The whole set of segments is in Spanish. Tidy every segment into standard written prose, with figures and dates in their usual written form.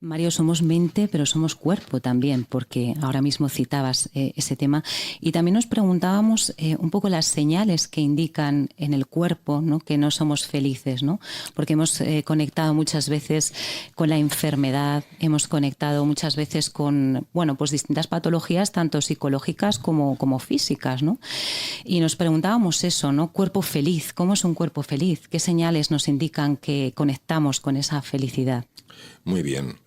Mario, somos mente, pero somos cuerpo también, porque ahora mismo citabas ese tema. Y también nos preguntábamos un poco las señales que indican en el cuerpo, ¿no?, que no somos felices, ¿no? Porque hemos conectado muchas veces con la enfermedad, hemos conectado muchas veces con, bueno, pues distintas patologías, tanto psicológicas como físicas, ¿no? Y nos preguntábamos eso, ¿no? Cuerpo feliz, ¿cómo es un cuerpo feliz? ¿Qué señales nos indican que conectamos con esa felicidad? Muy bien.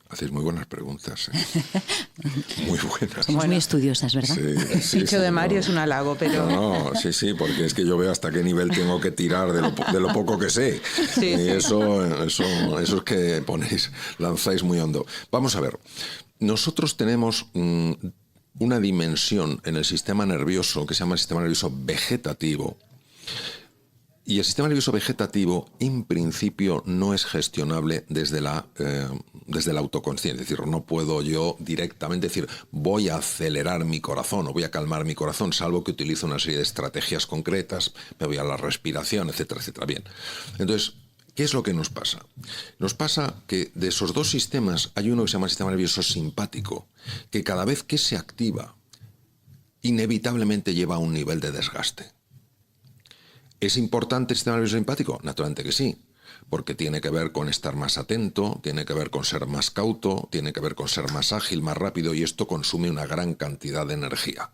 Hacéis muy buenas preguntas. Muy buenas. Somos muy estudiosas, ¿verdad? Sí, Dicho de Mario es un halago, pero... No, sí, porque es que yo veo hasta qué nivel tengo que tirar de lo poco que sé. Sí, y eso es que lanzáis muy hondo. Vamos a ver. Nosotros tenemos una dimensión en el sistema nervioso que se llama el sistema nervioso vegetativo. Y el sistema nervioso vegetativo, en principio, no es gestionable desde la autoconsciencia. Es decir, no puedo yo directamente decir, voy a acelerar mi corazón o voy a calmar mi corazón, salvo que utilizo una serie de estrategias concretas, me voy a la respiración, etcétera, etcétera. Bien. Entonces, ¿qué es lo que nos pasa? Nos pasa que de esos dos sistemas hay uno que se llama el sistema nervioso simpático, que cada vez que se activa, inevitablemente lleva a un nivel de desgaste. ¿Es importante el sistema nervioso simpático? Naturalmente que sí, porque tiene que ver con estar más atento, tiene que ver con ser más cauto, tiene que ver con ser más ágil, más rápido, y esto consume una gran cantidad de energía.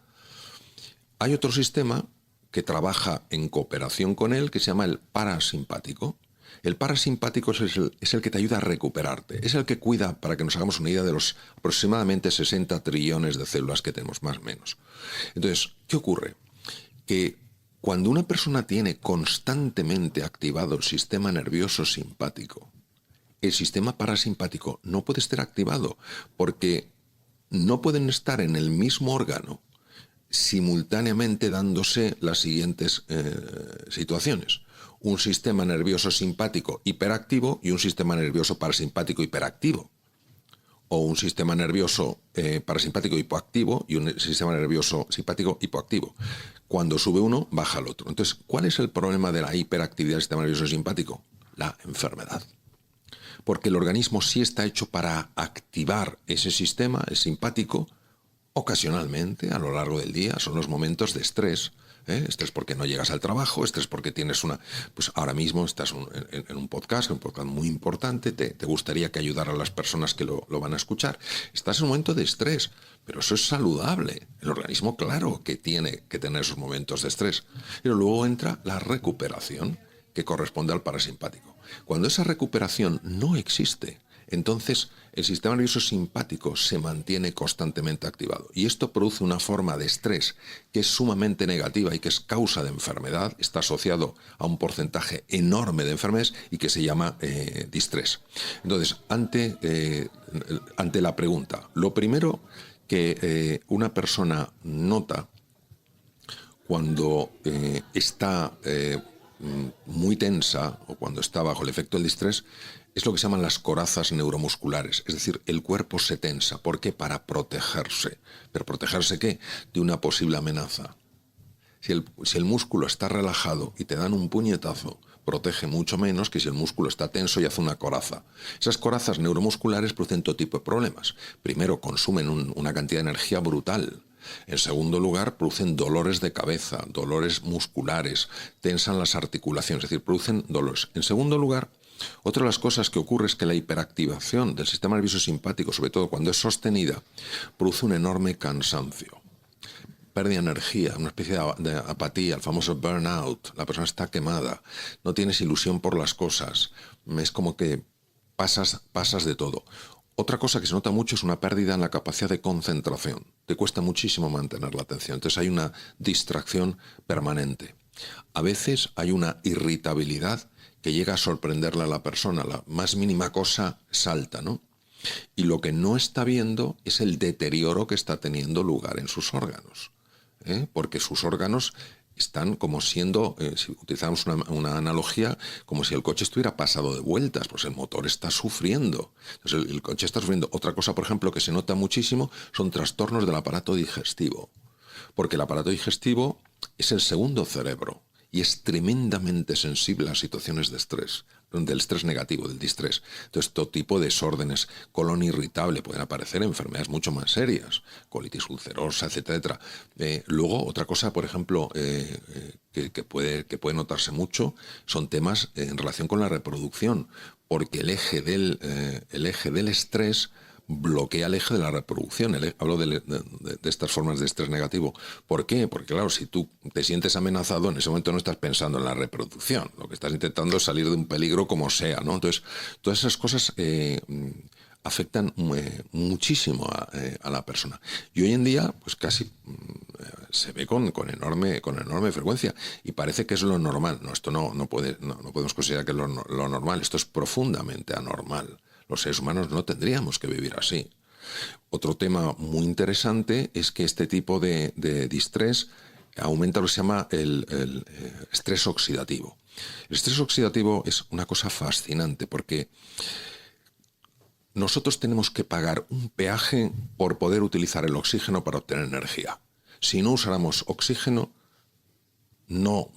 Hay otro sistema que trabaja en cooperación con él, que se llama el parasimpático. El parasimpático es el que te ayuda a recuperarte, es el que cuida, para que nos hagamos una idea, de los aproximadamente 60 trillones de células que tenemos, más o menos. Entonces, ¿qué ocurre? Que cuando una persona tiene constantemente activado el sistema nervioso simpático, el sistema parasimpático no puede estar activado porque no pueden estar en el mismo órgano simultáneamente dándose las siguientes situaciones. Un sistema nervioso simpático hiperactivo y un sistema nervioso parasimpático hiperactivo. O un sistema nervioso parasimpático hipoactivo y un sistema nervioso simpático hipoactivo. Cuando sube uno, baja el otro. Entonces, ¿cuál es el problema de la hiperactividad del sistema nervioso simpático? La enfermedad. Porque el organismo sí está hecho para activar ese sistema, el simpático, ocasionalmente, a lo largo del día. Son los momentos de estrés. Estrés porque no llegas al trabajo, estrés porque tienes pues ahora mismo estás en un podcast muy importante, te gustaría que ayudara a las personas que lo van a escuchar. Estás en un momento de estrés, pero eso es saludable. El organismo, claro, que tiene que tener esos momentos de estrés. Pero luego entra la recuperación, que corresponde al parasimpático. Cuando esa recuperación no existe, entonces el sistema nervioso simpático se mantiene constantemente activado. Y esto produce una forma de estrés que es sumamente negativa y que es causa de enfermedad, está asociado a un porcentaje enorme de enfermedades y que se llama distrés. Entonces, ante la pregunta, lo primero que una persona nota cuando está muy tensa o cuando está bajo el efecto del distrés es lo que se llaman las corazas neuromusculares, es decir, el cuerpo se tensa. ¿Por qué? Para protegerse. ¿Pero protegerse qué? De una posible amenaza. Si el músculo está relajado y te dan un puñetazo, protege mucho menos que si el músculo está tenso y hace una coraza. Esas corazas neuromusculares producen todo tipo de problemas. Primero, consumen una cantidad de energía brutal. En segundo lugar, producen dolores de cabeza, dolores musculares, tensan las articulaciones, es decir, producen dolores. En segundo lugar, otra de las cosas que ocurre es que la hiperactivación del sistema nervioso simpático, sobre todo cuando es sostenida, produce un enorme cansancio. Pérdida de energía, una especie de apatía, el famoso burnout. La persona está quemada, no tienes ilusión por las cosas, es como que pasas de todo. Otra cosa que se nota mucho es una pérdida en la capacidad de concentración. Te cuesta muchísimo mantener la atención, entonces hay una distracción permanente. A veces hay una irritabilidad que llega a sorprenderle a la persona, la más mínima cosa salta, ¿no? Y lo que no está viendo es el deterioro que está teniendo lugar en sus órganos, porque sus órganos están como siendo, si utilizamos una analogía, como si el coche estuviera pasado de vueltas, pues el motor está sufriendo. Entonces el coche está sufriendo. Otra cosa, por ejemplo, que se nota muchísimo son trastornos del aparato digestivo, porque el aparato digestivo es el segundo cerebro y es tremendamente sensible a situaciones de estrés, del estrés negativo, del distrés. Entonces, todo tipo de desórdenes, colon irritable, pueden aparecer enfermedades mucho más serias, colitis ulcerosa, etcétera. Luego, otra cosa, por ejemplo, que puede notarse mucho, son temas en relación con la reproducción, porque el eje del estrés bloquea el eje de la reproducción. Hablo de estas formas de estrés negativo. ¿Por qué? Porque claro, si tú te sientes amenazado, en ese momento no estás pensando en la reproducción. Lo que estás intentando es salir de un peligro como sea, ¿no? Entonces, todas esas cosas afectan muchísimo a la persona. Y hoy en día, pues casi se ve con enorme frecuencia. Y parece que es lo normal. No, esto no podemos considerar que es lo normal. Esto es profundamente anormal. Los seres humanos no tendríamos que vivir así. Otro tema muy interesante es que este tipo de distrés aumenta lo que se llama el estrés oxidativo. El estrés oxidativo es una cosa fascinante porque nosotros tenemos que pagar un peaje por poder utilizar el oxígeno para obtener energía. Si no usáramos oxígeno, no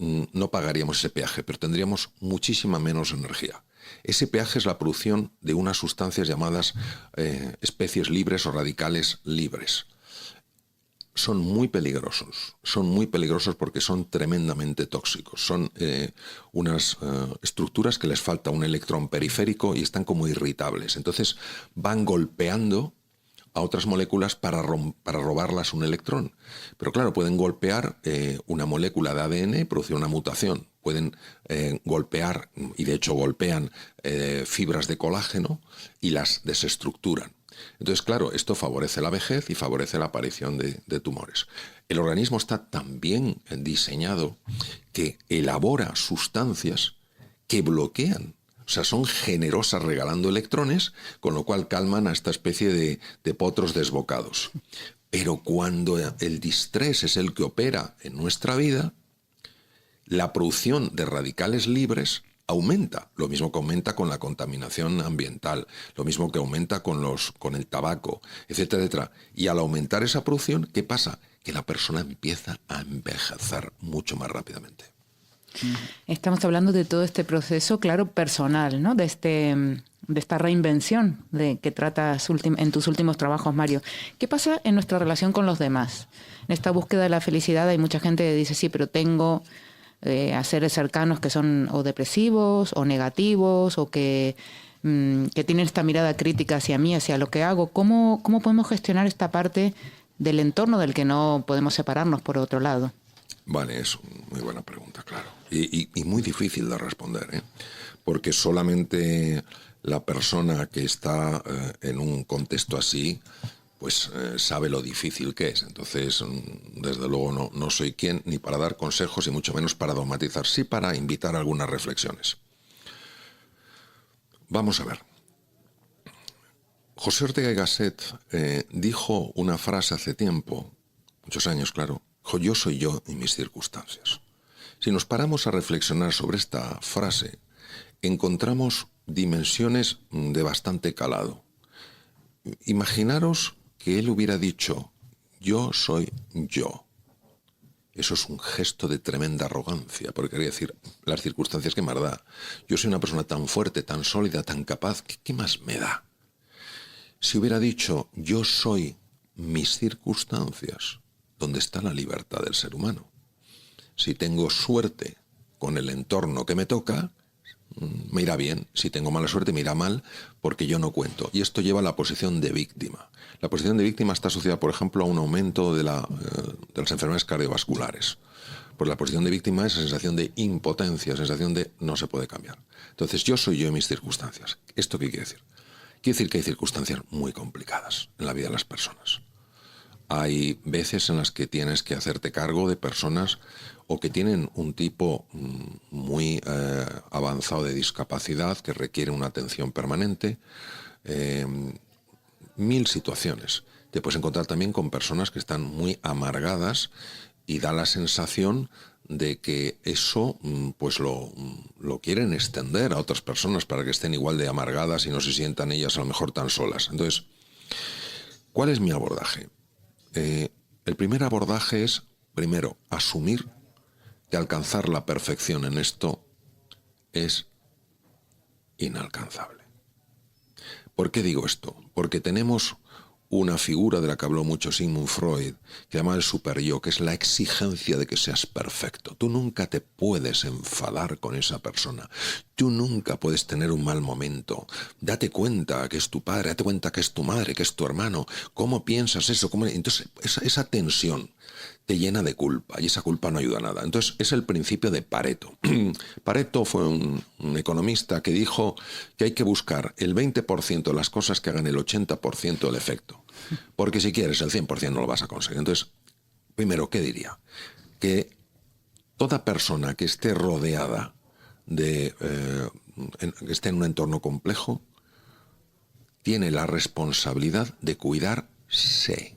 pagaríamos ese peaje, pero tendríamos muchísima menos energía. Ese peaje es la producción de unas sustancias llamadas especies libres o radicales libres. Son muy peligrosos porque son tremendamente tóxicos. Son unas estructuras que les falta un electrón periférico y están como irritables. Entonces van golpeando a otras moléculas para robarlas un electrón. Pero claro, pueden golpear una molécula de ADN y producir una mutación. Pueden golpear, y de hecho golpean, fibras de colágeno y las desestructuran. Entonces, claro, esto favorece la vejez y favorece la aparición de tumores. El organismo está tan bien diseñado que elabora sustancias que bloquean. O sea, son generosas regalando electrones, con lo cual calman a esta especie de potros desbocados. Pero cuando el distrés es el que opera en nuestra vida, la producción de radicales libres aumenta, lo mismo que aumenta con la contaminación ambiental, lo mismo que aumenta con el tabaco, etcétera, etcétera. Y al aumentar esa producción, ¿qué pasa? Que la persona empieza a envejecer mucho más rápidamente. Estamos hablando de todo este proceso, claro, personal, ¿no? De esta reinvención que tratas en tus últimos trabajos, Mario. ¿Qué pasa en nuestra relación con los demás? En esta búsqueda de la felicidad hay mucha gente que dice, sí, pero tengo a seres cercanos que son o depresivos o negativos o que tienen esta mirada crítica hacia mí, hacia lo que hago. ¿Cómo podemos gestionar esta parte del entorno del que no podemos separarnos por otro lado? Vale, es una muy buena pregunta, claro. Y muy difícil de responder, porque solamente la persona que está en un contexto así, pues sabe lo difícil que es. Entonces, desde luego no soy quien ni para dar consejos y mucho menos para dogmatizar, sí para invitar a algunas reflexiones. Vamos a ver. José Ortega y Gasset dijo una frase hace tiempo, muchos años, claro, dijo, yo soy yo y mis circunstancias. Si nos paramos a reflexionar sobre esta frase, encontramos dimensiones de bastante calado. Imaginaros que él hubiera dicho, yo soy yo. Eso es un gesto de tremenda arrogancia, porque quería decir, las circunstancias que me da. Yo soy una persona tan fuerte, tan sólida, tan capaz, ¿qué más me da? Si hubiera dicho, yo soy mis circunstancias, ¿dónde está la libertad del ser humano? Si tengo suerte con el entorno que me toca, me irá bien. Si tengo mala suerte, me irá mal porque yo no cuento. Y esto lleva a la posición de víctima. La posición de víctima está asociada, por ejemplo, a un aumento de las enfermedades cardiovasculares. Pues la posición de víctima es la sensación de impotencia, sensación de no se puede cambiar. Entonces, yo soy yo en mis circunstancias. ¿Esto qué quiere decir? Quiere decir que hay circunstancias muy complicadas en la vida de las personas. Hay veces en las que tienes que hacerte cargo de personas o que tienen un tipo muy avanzado de discapacidad que requiere una atención permanente, 1000 situaciones. Te puedes encontrar también con personas que están muy amargadas y da la sensación de que eso pues lo quieren extender a otras personas para que estén igual de amargadas y no se sientan ellas a lo mejor tan solas. Entonces, ¿cuál es mi abordaje? El primer abordaje es, primero, asumir que alcanzar la perfección en esto es inalcanzable. ¿Por qué digo esto? Porque tenemos una figura de la que habló mucho Sigmund Freud, que llama el superyo, que es la exigencia de que seas perfecto. Tú nunca te puedes enfadar con esa persona. Tú nunca puedes tener un mal momento. Date cuenta que es tu padre, date cuenta que es tu madre, que es tu hermano. ¿Cómo piensas eso? Entonces, esa tensión te llena de culpa y esa culpa no ayuda a nada. Entonces, es el principio de Pareto. Pareto fue un economista que dijo que hay que buscar el 20% de las cosas que hagan el 80% del efecto. Porque si quieres el 100% no lo vas a conseguir. Entonces, primero, ¿qué diría? Que toda persona que esté rodeada que esté en un entorno complejo tiene la responsabilidad de cuidarse.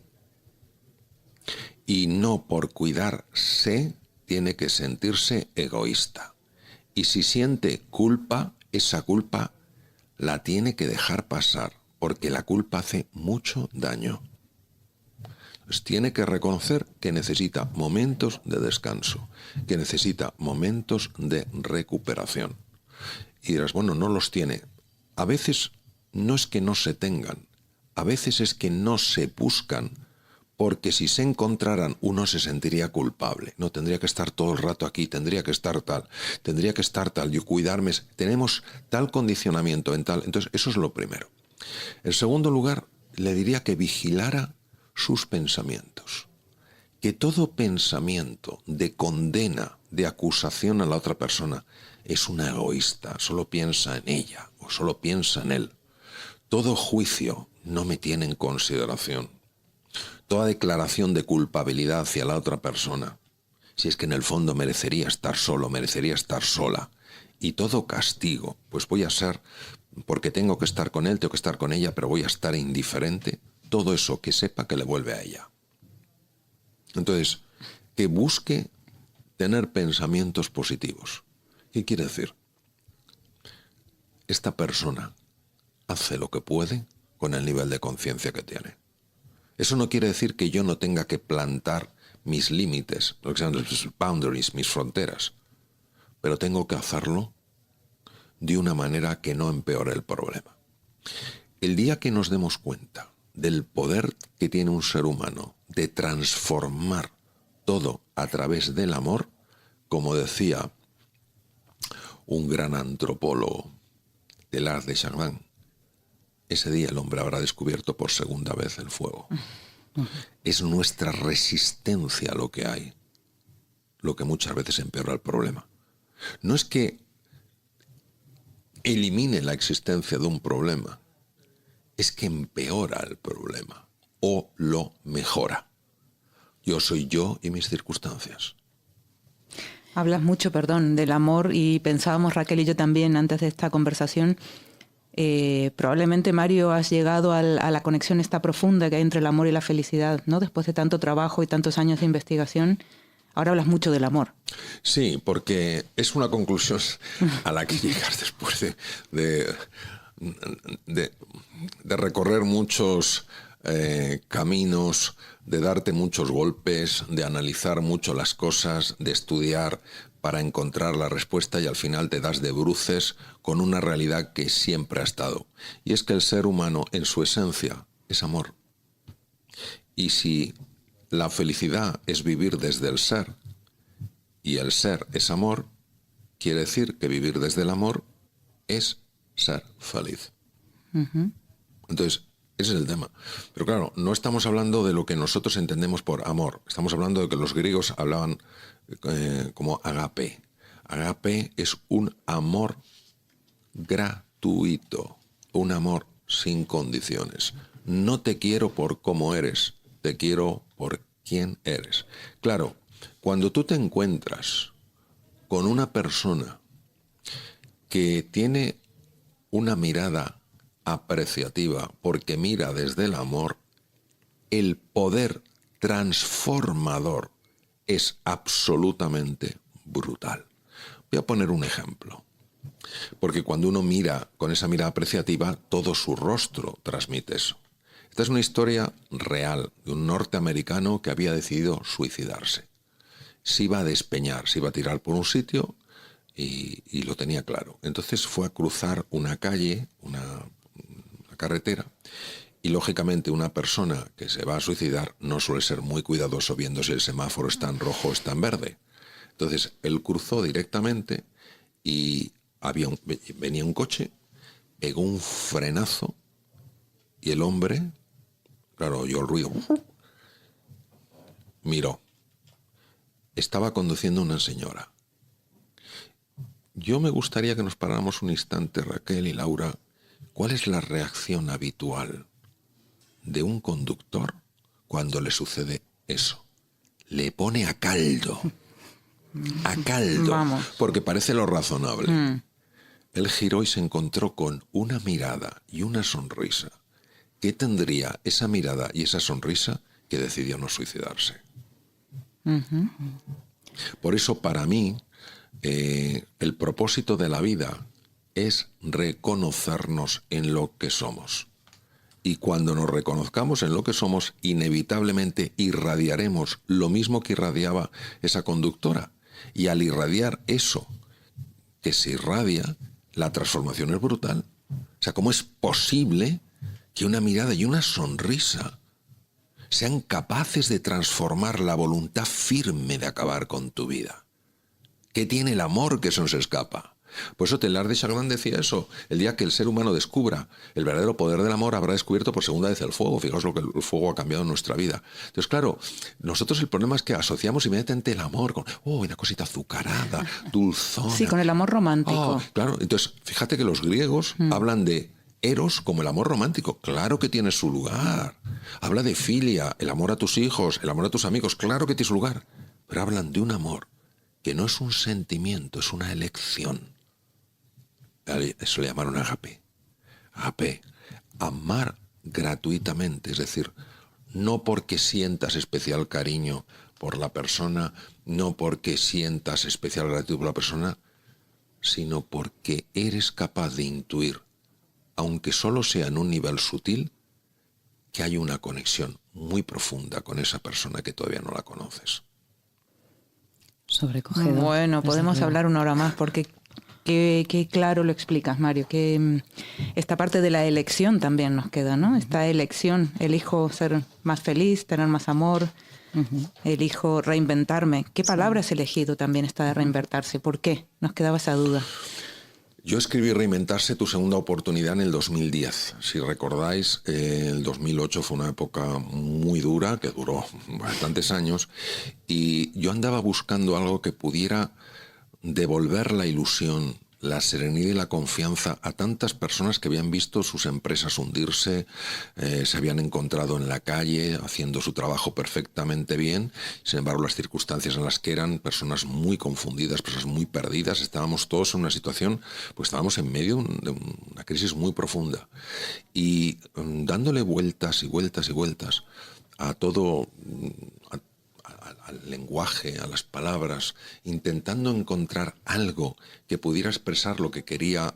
Y no por cuidarse tiene que sentirse egoísta. Y si siente culpa, esa culpa la tiene que dejar pasar, porque la culpa hace mucho daño. Entonces, tiene que reconocer que necesita momentos de descanso, que necesita momentos de recuperación. Y dirás, bueno, no los tiene. A veces no es que no se tengan, a veces es que no se buscan, porque si se encontraran uno se sentiría culpable. No, tendría que estar todo el rato aquí, tendría que estar tal, yo cuidarme. Tenemos tal condicionamiento mental. Entonces, eso es lo primero. En segundo lugar, le diría que vigilara sus pensamientos. Que todo pensamiento de condena, de acusación a la otra persona, es una egoísta, solo piensa en ella o solo piensa en él. Todo juicio no me tiene en consideración. Toda declaración de culpabilidad hacia la otra persona, si es que en el fondo merecería estar solo, merecería estar sola, y todo castigo, pues voy a ser, porque tengo que estar con él, tengo que estar con ella, pero voy a estar indiferente, todo eso que sepa que le vuelve a ella. Entonces, que busque tener pensamientos positivos. ¿Qué quiere decir? Esta persona hace lo que puede con el nivel de conciencia que tiene. Eso no quiere decir que yo no tenga que plantar mis límites, lo que se llaman los boundaries, mis fronteras, pero tengo que hacerlo de una manera que no empeore el problema. El día que nos demos cuenta del poder que tiene un ser humano de transformar todo a través del amor, como decía un gran antropólogo, Teilhard de Chardin, ese día el hombre habrá descubierto por segunda vez el fuego. Es nuestra resistencia lo que hay, lo que muchas veces empeora el problema. No es que elimine la existencia de un problema, es que empeora el problema o lo mejora. Yo soy yo y mis circunstancias. Hablas mucho, del amor, y pensábamos Raquel y yo también antes de esta conversación. Probablemente, Mario, has llegado a la conexión esta profunda que hay entre el amor y la felicidad, ¿no? Después de tanto trabajo y tantos años de investigación, ahora hablas mucho del amor. Sí, porque es una conclusión a la que llegas después de recorrer muchos caminos, de darte muchos golpes, de analizar mucho las cosas, de estudiar para encontrar la respuesta, y al final te das de bruces con una realidad que siempre ha estado. Y es que el ser humano en su esencia es amor. Y si la felicidad es vivir desde el ser y el ser es amor, quiere decir que vivir desde el amor es ser feliz. Uh-huh. Entonces, ese es el tema. Pero claro, no estamos hablando de lo que nosotros entendemos por amor. Estamos hablando de que los griegos hablaban como agape. Agape es un amor gratuito, un amor sin condiciones. No te quiero por cómo eres, te quiero por quién eres. Claro, cuando tú te encuentras con una persona que tiene una mirada apreciativa, porque mira desde el amor, el poder transformador es absolutamente brutal. Voy a poner un ejemplo. Porque cuando uno mira con esa mirada apreciativa, todo su rostro transmite eso. Esta es una historia real de un norteamericano que había decidido suicidarse. Se iba a despeñar, se iba a tirar por un sitio y lo tenía claro. Entonces fue a cruzar una calle, una carretera, y lógicamente una persona que se va a suicidar no suele ser muy cuidadoso viendo si el semáforo está en rojo o está en verde. Entonces él cruzó directamente y venía un coche, pegó un frenazo y el hombre, claro, oyó el ruido, miró. Estaba conduciendo una señora. Yo me gustaría que nos paráramos un instante, Raquel y Laura. ¿Cuál es la reacción habitual de un conductor cuando le sucede eso? Le pone a caldo. A caldo. Vamos. Porque parece lo razonable. Él giró y se encontró con una mirada y una sonrisa. ¿Qué tendría esa mirada y esa sonrisa que decidió no suicidarse? Por eso, para mí, el propósito de la vida es reconocernos en lo que somos. Y cuando nos reconozcamos en lo que somos, inevitablemente irradiaremos lo mismo que irradiaba esa conductora. Y al irradiar eso que se irradia, la transformación es brutal. O sea, ¿cómo es posible que una mirada y una sonrisa sean capaces de transformar la voluntad firme de acabar con tu vida? ¿Qué tiene el amor que se nos escapa? Por eso Teilhard de Chardin decía eso. El día que el ser humano descubra el verdadero poder del amor, habrá descubierto por segunda vez el fuego. Fijaos lo que el fuego ha cambiado en nuestra vida. Entonces, claro, nosotros el problema es que asociamos inmediatamente el amor con una cosita azucarada, dulzona. Sí, con el amor romántico. Claro, entonces, fíjate que los griegos hablan de Eros como el amor romántico. Claro que tiene su lugar. Habla de filia, el amor a tus hijos, el amor a tus amigos. Claro que tiene su lugar. Pero hablan de un amor que no es un sentimiento, es una elección. Eso le llamaron agape. Agape. Amar gratuitamente, es decir, no porque sientas especial cariño por la persona, no porque sientas especial gratitud por la persona, sino porque eres capaz de intuir, aunque solo sea en un nivel sutil, que hay una conexión muy profunda con esa persona que todavía no la conoces. Sobrecogedor. Bueno, podemos hablar una hora más porque qué claro lo explicas, Mario. Que esta parte de la elección también nos queda, ¿no? Esta elección, elijo ser más feliz, tener más amor, elijo reinventarme. ¿Qué palabra has elegido también esta de reinventarse? ¿Por qué? Nos quedaba esa duda. Yo escribí Reinventarse, tu segunda oportunidad en el 2010. Si recordáis, el 2008 fue una época muy dura, que duró bastantes años, y yo andaba buscando algo que pudiera devolver la ilusión, la serenidad y la confianza a tantas personas que habían visto sus empresas hundirse, se habían encontrado en la calle haciendo su trabajo perfectamente bien. Sin embargo, las circunstancias en las que eran personas muy confundidas, personas muy perdidas, estábamos todos en una situación, pues estábamos en medio de una crisis muy profunda. Y dándole vueltas y vueltas y vueltas a todo, al lenguaje, a las palabras, intentando encontrar algo que pudiera expresar lo que quería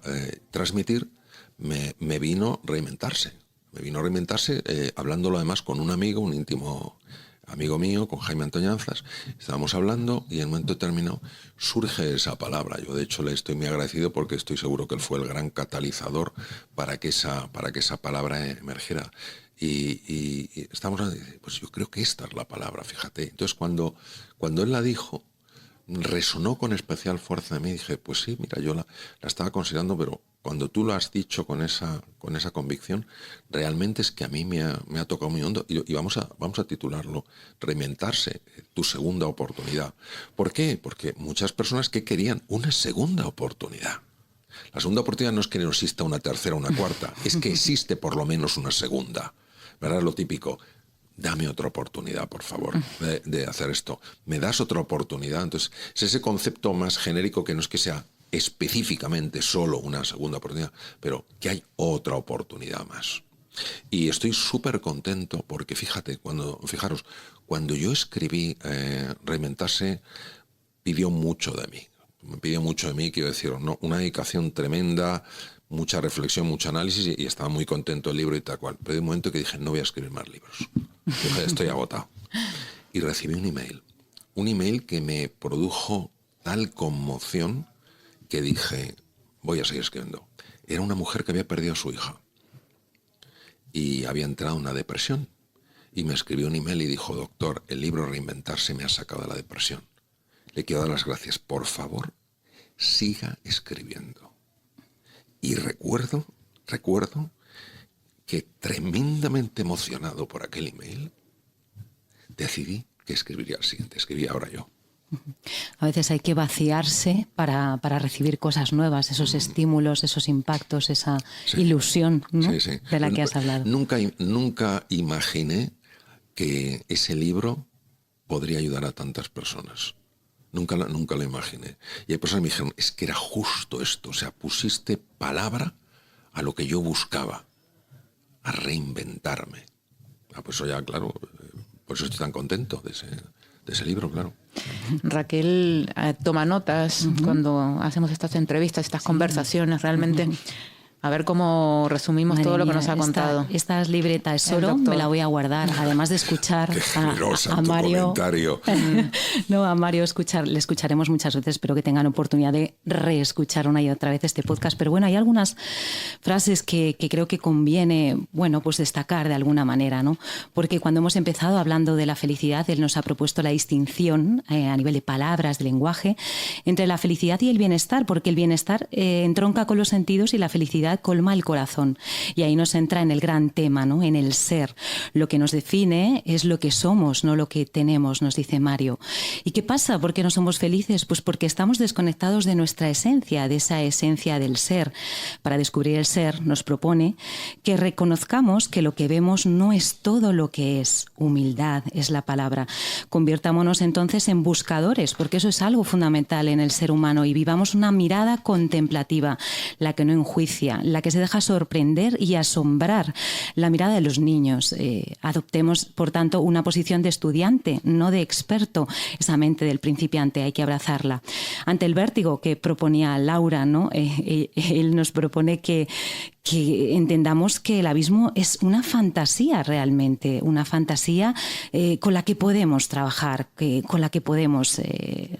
transmitir, me vino Reinventarse. Me vino Reinventarse hablándolo además con un amigo, un íntimo amigo mío, con Jaime Antoñanzas. Estábamos hablando y en un momento determinado surge esa palabra. Yo de hecho le estoy muy agradecido porque estoy seguro que él fue el gran catalizador para que esa palabra emergiera. Y estamos, pues yo creo que esta es la palabra, fíjate. Entonces cuando él la dijo, resonó con especial fuerza en mí. Dije, pues sí, mira, yo la estaba considerando, pero cuando tú lo has dicho con esa convicción, realmente es que a mí me ha tocado muy hondo. Y vamos a titularlo Reinventarse, tu segunda oportunidad. ¿Por qué? Porque muchas personas que querían una segunda oportunidad. La segunda oportunidad no es que no exista una tercera o una cuarta, es que existe por lo menos una segunda. ¿Verdad? Lo típico, dame otra oportunidad, por favor, de hacer esto. ¿Me das otra oportunidad? Entonces, es ese concepto más genérico que no es que sea específicamente solo una segunda oportunidad, pero que hay otra oportunidad más. Y estoy súper contento porque fijaros, cuando yo escribí Reinventarse, pidió mucho de mí. Me pidió mucho de mí, quiero decir, ¿no? Una dedicación tremenda, mucha reflexión, mucho análisis, y estaba muy contento el libro y tal cual. Pero hay un momento que dije, no voy a escribir más libros. Dije, estoy agotado. Y recibí un email que me produjo tal conmoción que dije, voy a seguir escribiendo. Era una mujer que había perdido a su hija y había entrado en una depresión. Y me escribió un email y dijo, doctor, el libro Reinventarse me ha sacado de la depresión. Le quiero dar las gracias. Por favor, siga escribiendo. Y recuerdo que tremendamente emocionado por aquel email, decidí que escribiría el siguiente. Escribí ahora yo. A veces hay que vaciarse para recibir cosas nuevas, esos estímulos, esos impactos, esa ilusión, ¿no? De la que has hablado. Nunca imaginé que ese libro podría ayudar a tantas personas. Nunca lo imaginé. Y hay personas que me dijeron, es que era justo esto. O sea, pusiste palabra a lo que yo buscaba, a reinventarme. Pues eso ya, claro, por eso estoy tan contento de ese libro, claro. Raquel toma notas cuando hacemos estas entrevistas, estas conversaciones, realmente. A ver cómo resumimos todo lo que nos ha contado. Esta libreta es oro, me la voy a guardar, además de escuchar a Mario. No, a Mario le escucharemos muchas veces, espero que tengan oportunidad de reescuchar una y otra vez este podcast. Pero bueno, hay algunas frases que creo que conviene, bueno, pues destacar de alguna manera, ¿no? Porque cuando hemos empezado hablando de la felicidad, él nos ha propuesto la distinción a nivel de palabras, de lenguaje, entre la felicidad y el bienestar, porque el bienestar entronca con los sentidos y la felicidad colma el corazón. Y ahí nos entra en el gran tema, ¿no? En el ser. Lo que nos define es lo que somos, no lo que tenemos, nos dice Mario. ¿Y qué pasa? ¿Por qué no somos felices? Pues porque estamos desconectados de nuestra esencia, de esa esencia del ser. Para descubrir el ser, nos propone que reconozcamos que lo que vemos no es todo lo que es. Humildad es la palabra. Convirtámonos entonces en buscadores, porque eso es algo fundamental en el ser humano, y vivamos una mirada contemplativa, la que no enjuicia, la que se deja sorprender y asombrar, la mirada de los niños. Adoptemos, por tanto, una posición de estudiante, no de experto. Esa mente del principiante hay que abrazarla. Ante el vértigo que proponía Laura, ¿no? Él nos propone que entendamos que el abismo es una fantasía realmente, una fantasía con la que podemos trabajar, con la que podemos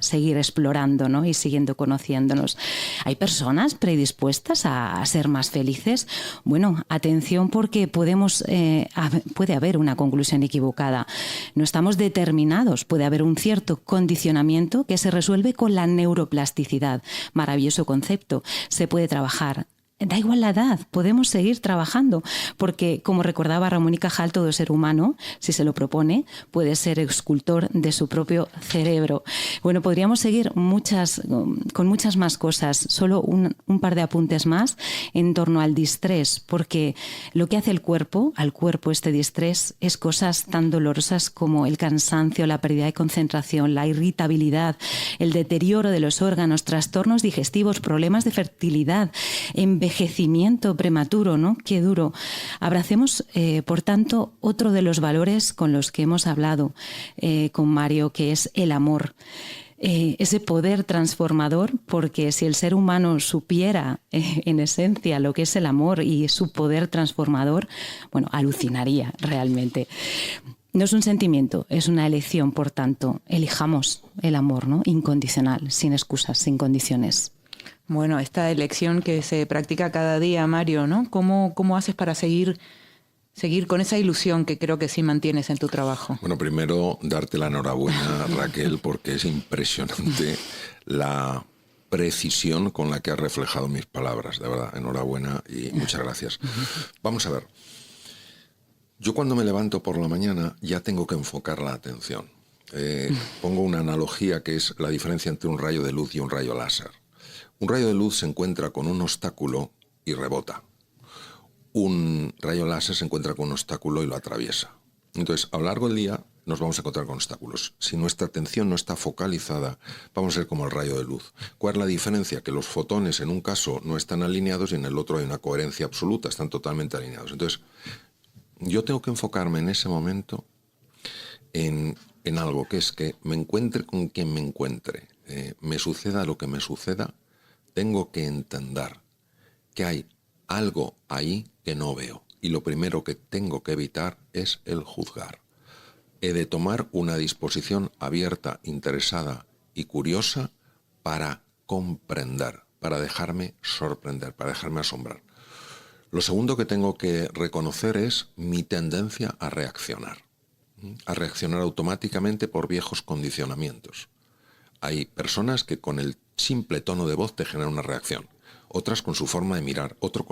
seguir explorando, ¿no? Y siguiendo conociéndonos. ¿Hay personas predispuestas a ser más felices? Bueno, atención, porque puede haber una conclusión equivocada. No estamos determinados, puede haber un cierto condicionamiento que se resuelve con la neuroplasticidad. Maravilloso concepto, se puede trabajar. Da igual la edad, podemos seguir trabajando, porque, como recordaba Ramón y Cajal, todo ser humano, si se lo propone, puede ser escultor de su propio cerebro. Bueno, podríamos seguir con muchas más cosas, solo un par de apuntes más en torno al distrés, porque lo que hace al cuerpo este distrés, es cosas tan dolorosas como el cansancio, la pérdida de concentración, la irritabilidad, el deterioro de los órganos, trastornos digestivos, problemas de fertilidad, envejecimiento prematuro, ¿no? Qué duro. Abracemos, por tanto, otro de los valores con los que hemos hablado con Mario, que es el amor. Ese poder transformador, porque si el ser humano supiera en esencia lo que es el amor y su poder transformador, bueno, alucinaría realmente. No es un sentimiento, es una elección, por tanto, elijamos el amor, ¿no? Incondicional, sin excusas, sin condiciones. Bueno, esta elección que se practica cada día, Mario, ¿no? ¿Cómo haces para seguir con esa ilusión que creo que sí mantienes en tu trabajo? Bueno, primero darte la enhorabuena, Raquel, porque es impresionante la precisión con la que has reflejado mis palabras. De verdad, enhorabuena y muchas gracias. Vamos a ver. Yo cuando me levanto por la mañana ya tengo que enfocar la atención. Pongo una analogía que es la diferencia entre un rayo de luz y un rayo láser. Un rayo de luz se encuentra con un obstáculo y rebota. Un rayo láser se encuentra con un obstáculo y lo atraviesa. Entonces, a lo largo del día nos vamos a encontrar con obstáculos. Si nuestra atención no está focalizada, vamos a ser como el rayo de luz. ¿Cuál es la diferencia? Que los fotones en un caso no están alineados y en el otro hay una coherencia absoluta, están totalmente alineados. Entonces, yo tengo que enfocarme en ese momento en algo, que es que me encuentre con quien me encuentre, me suceda lo que me suceda, tengo que entender que hay algo ahí que no veo. Y lo primero que tengo que evitar es el juzgar. He de tomar una disposición abierta, interesada y curiosa para comprender, para dejarme sorprender, para dejarme asombrar. Lo segundo que tengo que reconocer es mi tendencia a reaccionar automáticamente por viejos condicionamientos. Hay personas que con el simple tono de voz te generan una reacción, otras con su forma de mirar, otra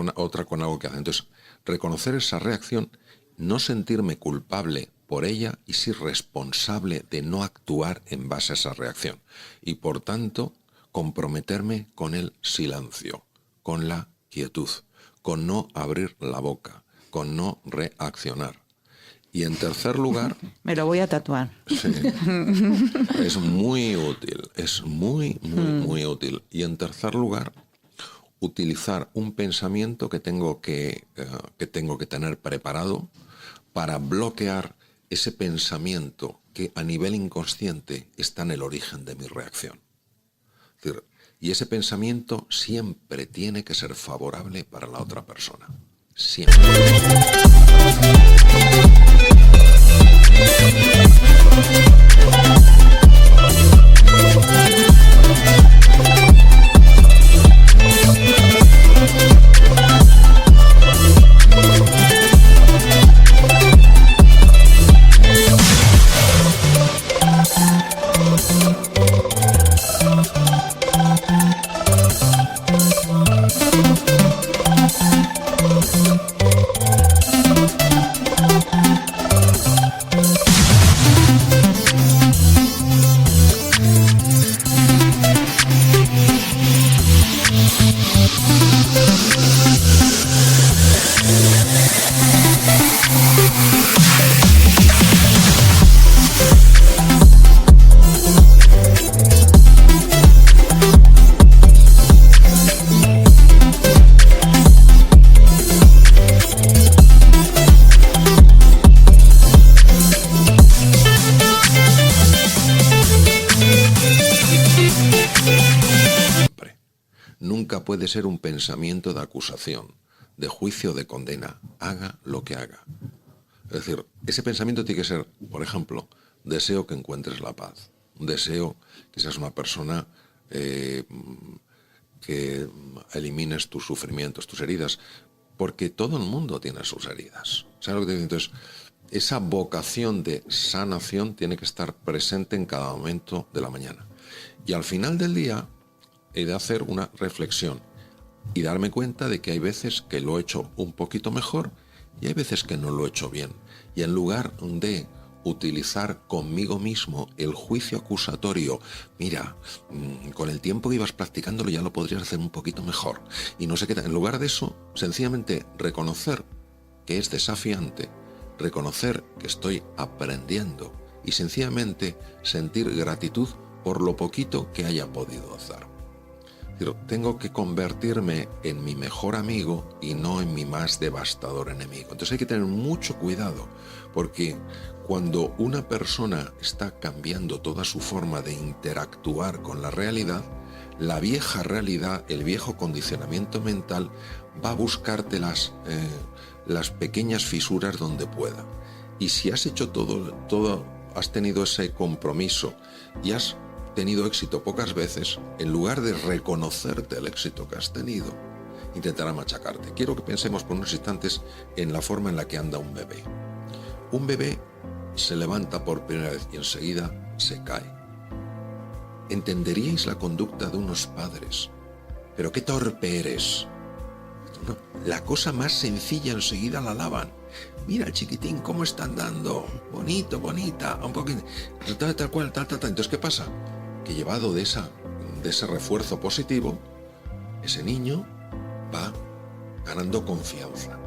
con algo que hacen. Entonces, reconocer esa reacción, no sentirme culpable por ella y ser responsable de no actuar en base a esa reacción. Y por tanto, comprometerme con el silencio, con la quietud, con no abrir la boca, con no reaccionar. Y en tercer lugar... Me lo voy a tatuar. Sí, es muy útil, es muy útil. Y en tercer lugar, utilizar un pensamiento que tengo que tener preparado para bloquear ese pensamiento que a nivel inconsciente está en el origen de mi reacción. Es decir, y ese pensamiento siempre tiene que ser favorable para la otra persona. Siempre. Nunca puede ser un pensamiento de acusación, de juicio, de condena, haga lo que haga. Es decir, ese pensamiento tiene que ser, por ejemplo, deseo que encuentres la paz, deseo que seas una persona que elimines tus sufrimientos, tus heridas, porque todo el mundo tiene sus heridas. ¿Sabes lo que te digo? Entonces, esa vocación de sanación tiene que estar presente en cada momento de la mañana. Y al final del día he de hacer una reflexión y darme cuenta de que hay veces que lo he hecho un poquito mejor y hay veces que no lo he hecho bien. Y en lugar de utilizar conmigo mismo el juicio acusatorio, mira, con el tiempo que ibas practicándolo ya lo podrías hacer un poquito mejor. Y no sé qué, en lugar de eso, sencillamente reconocer que es desafiante, reconocer que estoy aprendiendo y sencillamente sentir gratitud por lo poquito que haya podido hacer. Tengo que convertirme en mi mejor amigo y no en mi más devastador enemigo. Entonces hay que tener mucho cuidado, porque cuando una persona está cambiando toda su forma de interactuar con la realidad, la vieja realidad, el viejo condicionamiento mental, va a buscarte las pequeñas fisuras donde pueda. Y si has hecho todo, has tenido ese compromiso y has tenido éxito pocas veces, en lugar de reconocerte el éxito que has tenido, intentará machacarte. Quiero que pensemos por unos instantes en la forma en la que anda un bebé. Un bebé se levanta por primera vez y enseguida se cae. ¿Entenderíais la conducta de unos padres? Pero qué torpe eres. No, la cosa más sencilla enseguida la alaban. Mira el chiquitín cómo está andando, bonito, bonita, un poquito, tal cual. Entonces, ¿qué pasa? Que llevado de ese refuerzo positivo, ese niño va ganando confianza.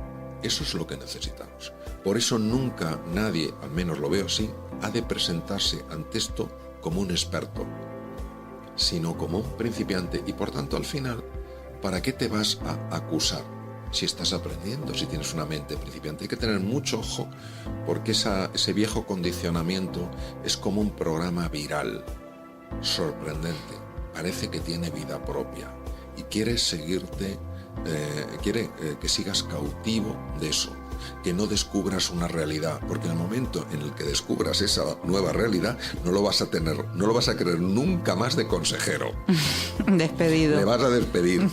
Eso es lo que necesitamos. Por eso nunca nadie, al menos lo veo así, ha de presentarse ante esto como un experto, sino como un principiante. Y por tanto, al final, ¿para qué te vas a acusar si estás aprendiendo, si tienes una mente principiante? Hay que tener mucho ojo, porque ese viejo condicionamiento es como un programa viral, sorprendente, parece que tiene vida propia y quiere seguirte, quiere que sigas cautivo de eso, que no descubras una realidad, porque en el momento en el que descubras esa nueva realidad no lo vas a tener, no lo vas a querer nunca más de consejero. Despedido. Le vas a despedir.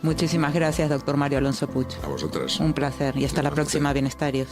Muchísimas gracias, doctor Mario Alonso Puig. A vosotras. Un placer y hasta la próxima, Bienestarios.